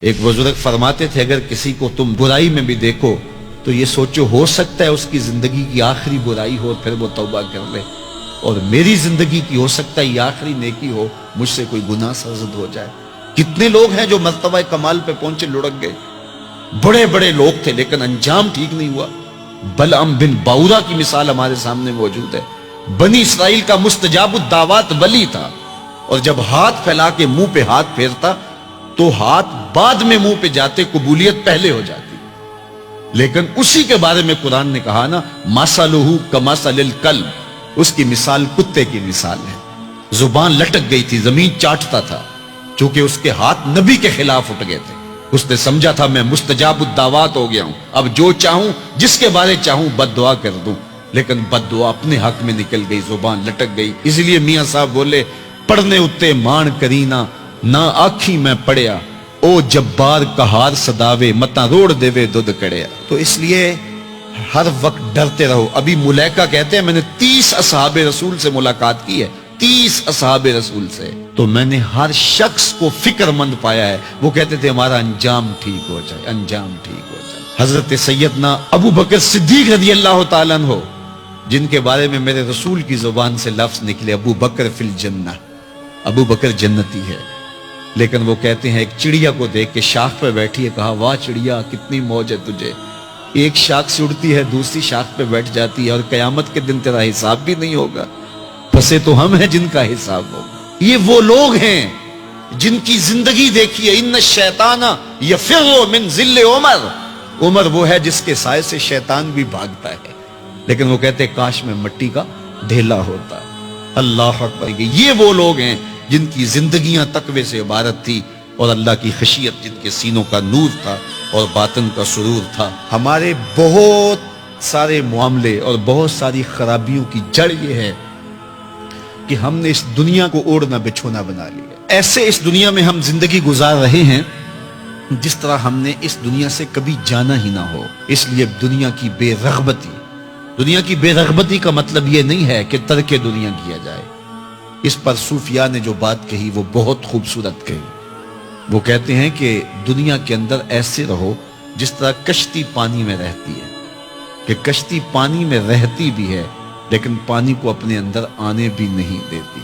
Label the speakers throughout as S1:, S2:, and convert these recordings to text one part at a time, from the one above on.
S1: ایک بزرگ فرماتے تھے اگر کسی کو تم برائی میں بھی دیکھو تو یہ سوچو ہو سکتا ہے اس کی زندگی کی آخری برائی ہو پھر وہ توبہ کر لے، اور میری زندگی کی ہو سکتا ہے یہ آخری نیکی ہو، مجھ سے کوئی گناہ سرزد ہو جائے۔ کتنے لوگ ہیں جو مرتبہ کمال پہ پہنچے لڑک گئے، بڑے بڑے لوگ تھے لیکن انجام ٹھیک نہیں ہوا۔ بلعم بن باورا کی مثال ہمارے سامنے موجود ہے۔ بنی اسرائیل کا مستجاب الدعوات ولی تھا، اور جب ہاتھ پھیلا کے منہ پہ ہاتھ پھیرتا تو ہاتھ بعد میں منہ پہ جاتے، قبولیت پہلے ہو جاتی۔ لیکن اسی کے بارے میں قرآن نے کہا نا، مثلہ کمثل الکلب، اس کی مثال کتے کی مثال ہے۔ زبان لٹک گئی تھی، زمین چاٹتا تھا، چونکہ اس کے ہاتھ نبی کے خلاف اٹھ گئے تھے۔ اس نے سمجھا تھا میں مستجاب الدعوات ہو گیا ہوں، اب جو چاہوں جس کے بارے چاہوں بد دعا کر دوں، لیکن بد دعا اپنے حق میں نکل گئی، زبان لٹک گئی۔ اس لیے میاں صاحب بولے، پڑھنے اتے مان کرینا نہ آکھی میں پڑھیا، او جبار کہار صداوے متا روڑ دیوے دودھ کڑیا۔ تو اس لیے ہر وقت ڈرتے رہو۔ ابھی ملیکہ کہتے ہیں میں نے 30 اصحاب رسول سے ملاقات کی ہے، 30 اصحاب رسول سے، تو میں نے ہر شخص کو فکر مند پایا ہے۔ وہ کہتے تھے ہمارا انجام ٹھیک ہو جائے، انجام ٹھیک ہو جائے۔ حضرت سیدنا ابو بکر صدیق رضی اللہ تعالیٰ عنہ، جن کے بارے میں میرے رسول کی زبان سے لفظ نکلے، ابو بکر فی الجنہ، ابو بکر جنتی ہے، لیکن وہ کہتے ہیں ایک چڑیا کو دیکھ کے شاخ پہ بیٹھی ہے، کہا واہ چڑیا کتنی موج ہے تجھے، ایک شاخ سے اڑتی ہے دوسری شاخ پہ بیٹھ جاتی ہے، اور قیامت کے دن تیرا حساب بھی نہیں ہوگا، پسے تو ہم ہیں جن کا حساب ہوگا۔ یہ وہ لوگ ہیں جن کی زندگی دیکھیے، ان الشیطان یفر من ظل عمر، عمر وہ ہے جس کے سائے سے شیطان بھی بھاگتا ہے، لیکن وہ کہتے کاش میں مٹی کا ڈھیلا ہوتا۔ اللہ اکبر، یہ وہ لوگ ہیں جن کی زندگیاں تقوی سے عبارت تھی، اور اللہ کی خشیت جن کے سینوں کا نور تھا اور باطن کا سرور تھا۔ ہمارے بہت سارے معاملے اور بہت ساری خرابیوں کی جڑ یہ ہے کہ ہم نے اس دنیا کو اوڑھنا بچھونا بنا لیا۔ ایسے اس دنیا میں ہم زندگی گزار رہے ہیں جس طرح ہم نے اس دنیا سے کبھی جانا ہی نہ ہو۔ اس لیے دنیا کی بے رغبتی، دنیا کی بے رغبتی کا مطلب یہ نہیں ہے کہ ترک دنیا کیا جائے۔ اس پر صوفیاء نے جو بات کہی وہ بہت خوبصورت کہی۔ وہ کہتے ہیں کہ دنیا کے اندر ایسے رہو جس طرح کشتی پانی میں رہتی ہے، کہ کشتی پانی میں رہتی بھی ہے لیکن پانی کو اپنے اندر آنے بھی نہیں دیتی۔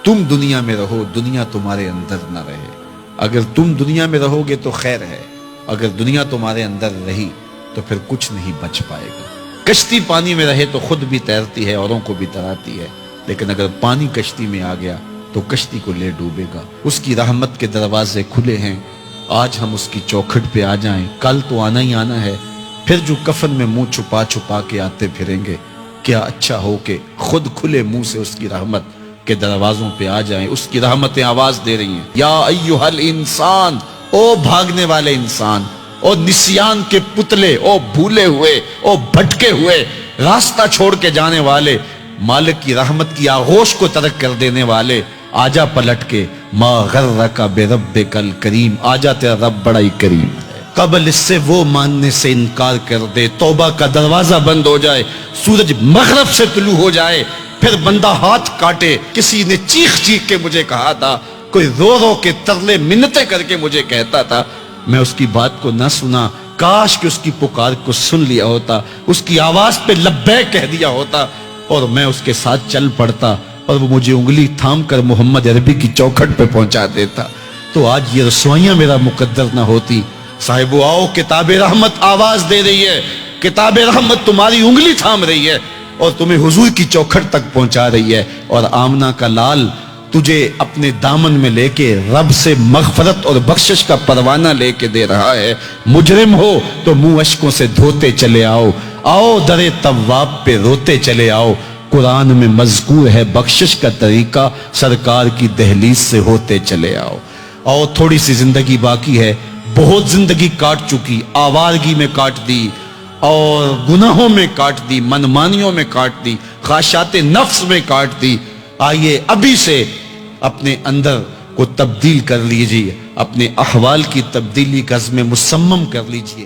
S1: تم دنیا میں رہو، دنیا تمہارے اندر نہ رہے۔ اگر تم دنیا میں رہو گے تو خیر ہے، اگر دنیا تمہارے اندر رہی تو پھر کچھ نہیں بچ پائے گا۔ کشتی پانی میں رہے تو خود بھی تیرتی ہے، اوروں کو بھی تراتی ہے، لیکن اگر پانی کشتی میں آ گیا تو کشتی کو لے ڈوبے گا۔ اس کی رحمت کے دروازے کھلے ہیں، آج ہم اس کی چوکھٹ پہ آ جائیں، کل تو آنا ہی آنا ہے۔ پھر جو کفن میں منہ چھپا چھپا کے آتے پھریں گے، کیا اچھا ہو کہ خود کھلے منہ سے اس کی رحمت کے دروازوں پہ آ جائیں۔ اس کی رحمتیں آواز دے رہی ہیں، یا ایھا الانسان، او بھاگنے والے انسان، او نسیان کے پتلے، او بھولے ہوئے، او بھٹکے ہوئے، راستہ چھوڑ کے جانے والے، مالک کی رحمت کی آغوش کو ترک کر دینے والے، آجا پلٹ کے، ما غرک بربک الکریم، آجا تیرا رب بڑا ہی کریم ہے۔ قبل اس سے وہ ماننے سے انکار کر دے، توبہ کا دروازہ بند ہو جائے، سورج مغرب سے طلوع ہو جائے، پھر بندہ ہاتھ کاٹے۔ کسی نے چیخ چیخ کے مجھے کہا تھا، کوئی رو رو کے ترلے منتیں کر کے مجھے کہتا تھا، میں اس کی بات کو نہ سنا، کاش کہ اس کی پکار کو سن لیا ہوتا، اس کی آواز پہ لبیک کہہ دیا ہوتا، اور میں اس کے ساتھ چل پڑتا، اور وہ مجھے انگلی تھام کر محمد عربی کی چوکھٹ پہ پہنچا دیتا، تو آج یہ رسوائیاں میرا مقدر نہ ہوتی۔ صاحبو آؤ، کتاب رحمت آواز دے رہی ہے، کتاب رحمت تمہاری انگلی تھام رہی ہے اور تمہیں حضور کی چوکھٹ تک پہنچا رہی ہے، اور آمنہ کا لال تجھے اپنے دامن میں لے کے رب سے مغفرت اور بخشش کا پروانہ لے کے دے رہا ہے۔ مجرم ہو تو منہ اشکوں سے دھوتے چلے آؤ، آؤ در تواب پہ روتے چلے آؤ، قرآن میں مذکور ہے بخشش کا طریقہ، سرکار کی دہلیز سے ہوتے چلے آؤ۔ آؤ، تھوڑی سی زندگی باقی ہے، بہت زندگی کاٹ چکی، آوارگی میں کاٹ دی، اور گناہوں میں کاٹ دی، منمانیوں میں کاٹ دی، خواہشات نفس میں کاٹ دی۔ آئیے ابھی سے اپنے اندر کو تبدیل کر لیجئے، اپنے احوال کی تبدیلی کا عزم مصمم کر لیجئے۔